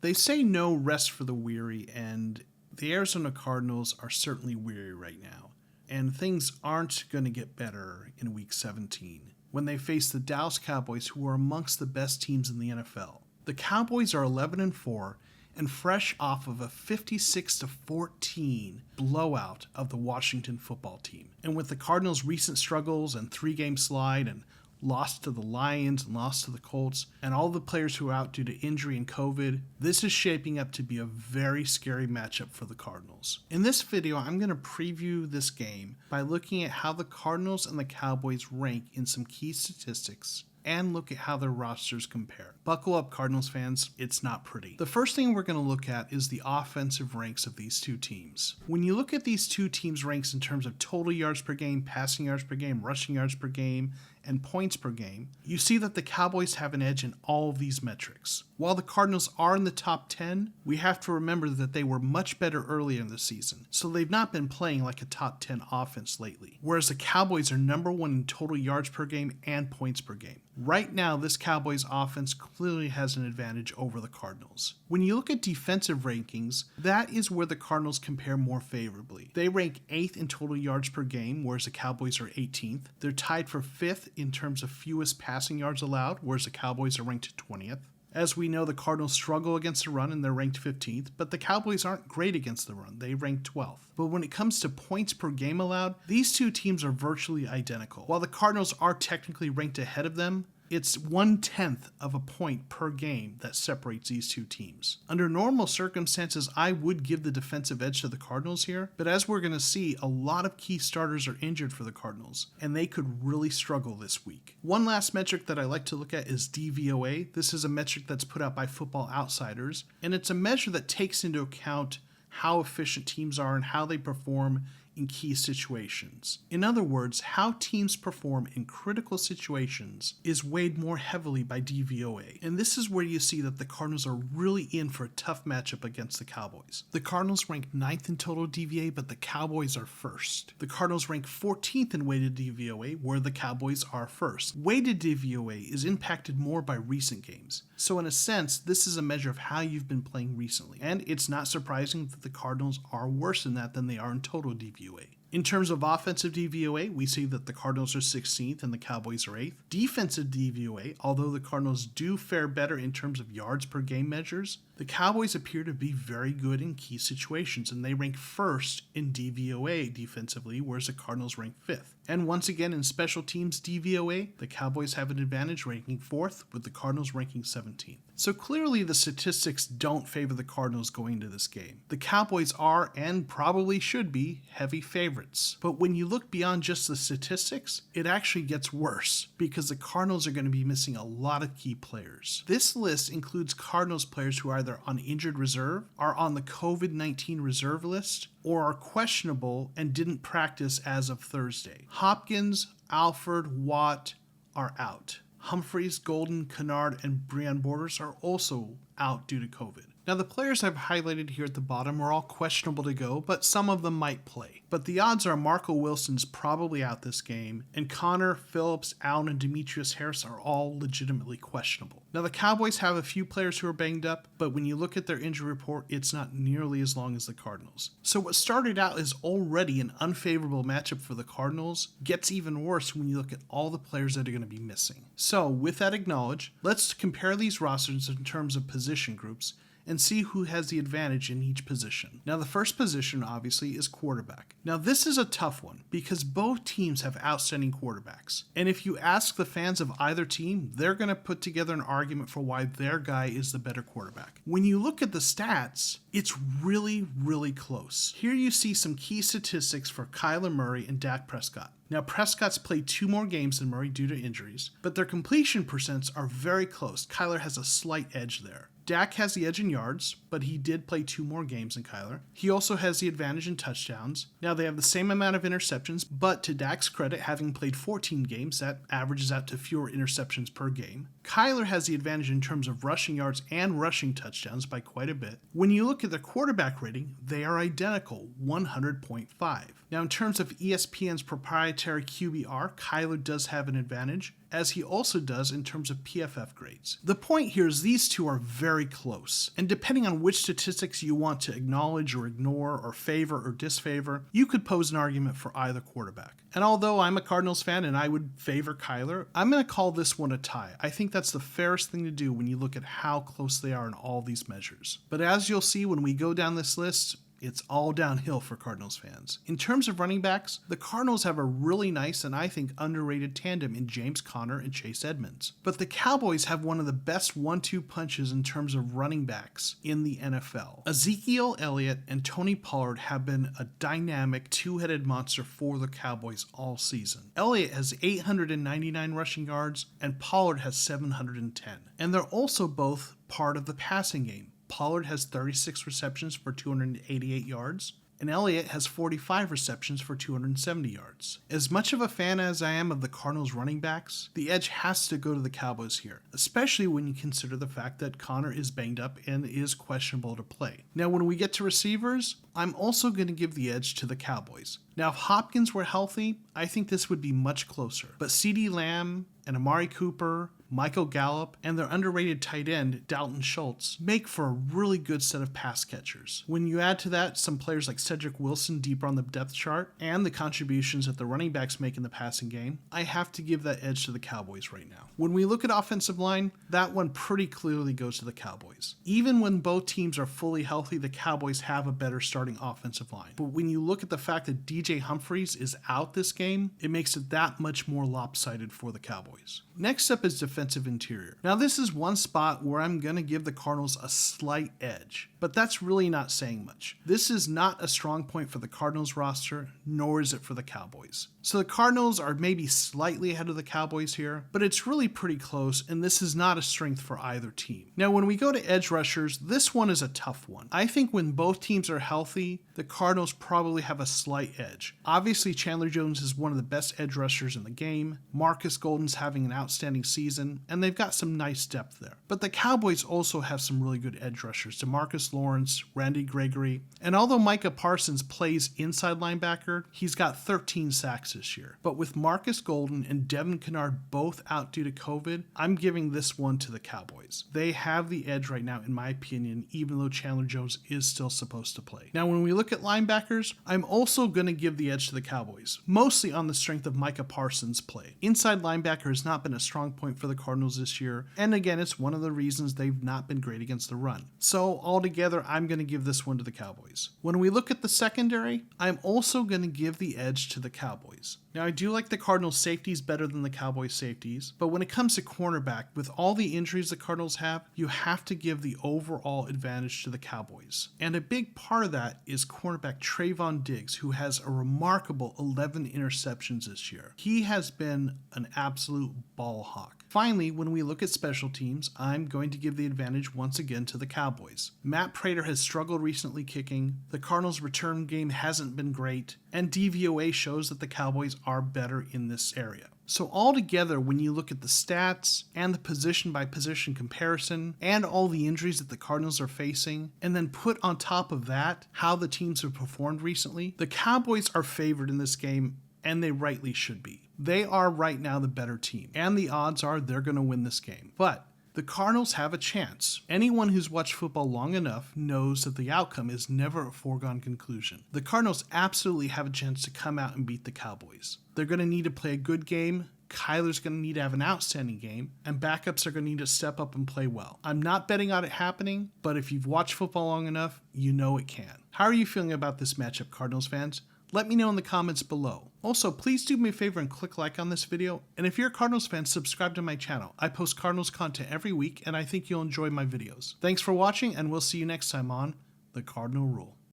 They say no rest for the weary, and the Arizona Cardinals are certainly weary right now. And things aren't going to get better in Week 17 when they face the Dallas Cowboys, who are amongst the best teams in the NFL. The Cowboys are 11-4 and fresh off of a 56-14 blowout of the Washington football team. And with the Cardinals' recent struggles and 3-game slide and lost to the Lions and lost to the Colts, and all the players who are out due to injury and COVID, this is shaping up to be a very scary matchup for the Cardinals. In this video, I'm going to preview this game by looking at how the Cardinals and the Cowboys rank in some key statistics and look at how their rosters compare. Buckle up, Cardinals fans, it's not pretty. The first thing we're going to look at is the offensive ranks of these two teams. When you look at these two teams' ranks in terms of total yards per game, passing yards per game, rushing yards per game, and points per game, you see that the Cowboys have an edge in all of these metrics. While the Cardinals are in the top 10, we have to remember that they were much better earlier in the season, so they've not been playing like a top 10 offense lately. Whereas the Cowboys are number 1 in total yards per game and points per game. Right now, this Cowboys offense clearly has an advantage over the Cardinals. When you look at defensive rankings, that is where the Cardinals compare more favorably. They rank 8th in total yards per game, whereas the Cowboys are 18th. They're tied for 5th in terms of fewest passing yards allowed, whereas the Cowboys are ranked 20th. As we know, the Cardinals struggle against the run and they're ranked 15th, but the Cowboys aren't great against the run. They rank 12th. But when it comes to points per game allowed, these two teams are virtually identical. While the Cardinals are technically ranked ahead of them, it's 1/10 of a point per game that separates these two teams. Under normal circumstances, I would give the defensive edge to the Cardinals here, but as we're going to see, a lot of key starters are injured for the Cardinals, and they could really struggle this week. One last metric that I like to look at is DVOA. This is a metric that's put out by Football Outsiders, and it's a measure that takes into account how efficient teams are and how they perform in key situations. In other words, how teams perform in critical situations is weighed more heavily by DVOA. And this is where you see that the Cardinals are really in for a tough matchup against the Cowboys. The Cardinals rank 9th in total DVOA, but the Cowboys are 1st. The Cardinals rank 14th in weighted DVOA, where the Cowboys are 1st. Weighted DVOA is impacted more by recent games. So in a sense, this is a measure of how you've been playing recently. And it's not surprising that the Cardinals are worse in that than they are in total DVOA. In terms of offensive DVOA, we see that the Cardinals are 16th and the Cowboys are 8th. Defensive DVOA, although the Cardinals do fare better in terms of yards per game measures, the Cowboys appear to be very good in key situations, and they rank 1st in DVOA defensively, whereas the Cardinals rank 5th. And once again, in special teams DVOA, the Cowboys have an advantage, ranking 4th, with the Cardinals ranking 17th. So clearly the statistics don't favor the Cardinals going into this game. The Cowboys are, and probably should be, heavy favorites. But when you look beyond just the statistics, it actually gets worse, because the Cardinals are going to be missing a lot of key players. This list includes Cardinals players who are either on injured reserve, are on the COVID-19 reserve list, or are questionable and didn't practice as of Thursday. Hopkins, Alford, Watt are out. Humphreys, Golden, Kennard, and Breon Borders are also out due to COVID. Now, the players I've highlighted here at the bottom are all questionable to go, but some of them might play. But the odds are Marco Wilson's probably out this game, and Connor, Phillips, Allen, and Demetrius Harris are all legitimately questionable. Now, the Cowboys have a few players who are banged up, but when you look at their injury report, it's not nearly as long as the Cardinals. So what started out as already an unfavorable matchup for the Cardinals gets even worse when you look at all the players that are going to be missing. So, with that acknowledged, let's compare these rosters in terms of position groups and see who has the advantage in each position. Now, the first position, obviously, is quarterback. Now, this is a tough one because both teams have outstanding quarterbacks. And if you ask the fans of either team, they're going to put together an argument for why their guy is the better quarterback. When you look at the stats, it's really, really close. Here you see some key statistics for Kyler Murray and Dak Prescott. Now, Prescott's played 2 more games than Murray due to injuries, but their completion percents are very close. Kyler has a slight edge there. Dak has the edge in yards, but he did play 2 more games than Kyler. He also has the advantage in touchdowns. Now, they have the same amount of interceptions, but to Dak's credit, having played 14 games, that averages out to fewer interceptions per game. Kyler has the advantage in terms of rushing yards and rushing touchdowns by quite a bit. When you look at their quarterback rating, they are identical, 100.5. Now, in terms of ESPN's proprietary QBR, Kyler does have an advantage. as he also does in terms of PFF grades. The point here is these two are very close, and depending on which statistics you want to acknowledge or ignore or favor or disfavor, you could pose an argument for either quarterback. And although I'm a Cardinals fan and I would favor Kyler, I'm going to call this one a tie. I think that's the fairest thing to do when you look at how close they are in all these measures. But as you'll see when we go down this list, it's all downhill for Cardinals fans. In terms of running backs, the Cardinals have a really nice and I think underrated tandem in James Conner and Chase Edmonds. But the Cowboys have one of the best 1-2 punches in terms of running backs in the NFL. Ezekiel, Elliott, and Tony Pollard have been a dynamic two-headed monster for the Cowboys all season. Elliott has 899 rushing yards and Pollard has 710. And they're also both part of the passing game. Pollard has 36 receptions for 288 yards, and Elliott has 45 receptions for 270 yards. As much of a fan as I am of the Cardinals running backs, the edge has to go to the Cowboys here, especially when you consider the fact that Conner is banged up and is questionable to play. Now, when we get to receivers, I'm also going to give the edge to the Cowboys. Now, if Hopkins were healthy, I think this would be much closer, but CeeDee Lamb and Amari Cooper, Michael Gallup, and their underrated tight end, Dalton Schultz, make for a really good set of pass catchers. When you add to that some players like Cedric Wilson deeper on the depth chart, and the contributions that the running backs make in the passing game, I have to give that edge to the Cowboys right now. When we look at offensive line, that one pretty clearly goes to the Cowboys. Even when both teams are fully healthy, the Cowboys have a better starting offensive line. But when you look at the fact that DJ Humphries is out this game, it makes it that much more lopsided for the Cowboys. Next up is defensive interior. Now this is one spot where I'm going to give the Cardinals a slight edge, but that's really not saying much. This is not a strong point for the Cardinals roster, nor is it for the Cowboys. So the Cardinals are maybe slightly ahead of the Cowboys here, but it's really pretty close, and this is not a strength for either team. Now when we go to edge rushers, this one is a tough one. I think when both teams are healthy, the Cardinals probably have a slight edge. Obviously Chandler Jones is one of the best edge rushers in the game. Marcus Golden's having an outstanding season, and they've got some nice depth there. But the Cowboys also have some really good edge rushers. DeMarcus Lawrence, Randy Gregory, and although Micah Parsons plays inside linebacker, he's got 13 sacks this year. But with Marcus Golden and Devin Kennard both out due to COVID, I'm giving this one to the Cowboys. They have the edge right now, in my opinion, even though Chandler Jones is still supposed to play. Now, when we look at linebackers, I'm also going to give the edge to the Cowboys, mostly on the strength of Micah Parsons' play. Inside linebacker has not been a strong point for the Cardinals this year, and again, it's one of the reasons they've not been great against the run. So altogether, I'm going to give this one to the Cowboys. When we look at the secondary, I'm also going to give the edge to the Cowboys. Now, I do like the Cardinals safeties better than the Cowboys safeties, but when it comes to cornerback, with all the injuries the Cardinals have, you have to give the overall advantage to the Cowboys. And a big part of that is cornerback Trayvon Diggs, who has a remarkable 11 interceptions this year. He has been an absolute ball hawk. Finally, when we look at special teams, I'm going to give the advantage once again to the Cowboys. Matt Prater has struggled recently kicking, the Cardinals' return game hasn't been great, and DVOA shows that the Cowboys are better in this area. So altogether, when you look at the stats and the position-by-position comparison and all the injuries that the Cardinals are facing, and then put on top of that how the teams have performed recently, the Cowboys are favored in this game, and they rightly should be. They are right now the better team, and the odds are they're going to win this game. But the Cardinals have a chance. Anyone who's watched football long enough knows that the outcome is never a foregone conclusion. The Cardinals absolutely have a chance to come out and beat the Cowboys. They're going to need to play a good game. Kyler's going to need to have an outstanding game, and backups are going to need to step up and play well. I'm not betting on it happening, but if you've watched football long enough, you know it can. How are you feeling about this matchup, Cardinals fans? Let me know in the comments below. Also, please do me a favor and click like on this video, and if you're a Cardinals fan, subscribe to my channel. I post Cardinals content every week, and I think you'll enjoy my videos. Thanks for watching, and we'll see you next time on The Cardinal Rule.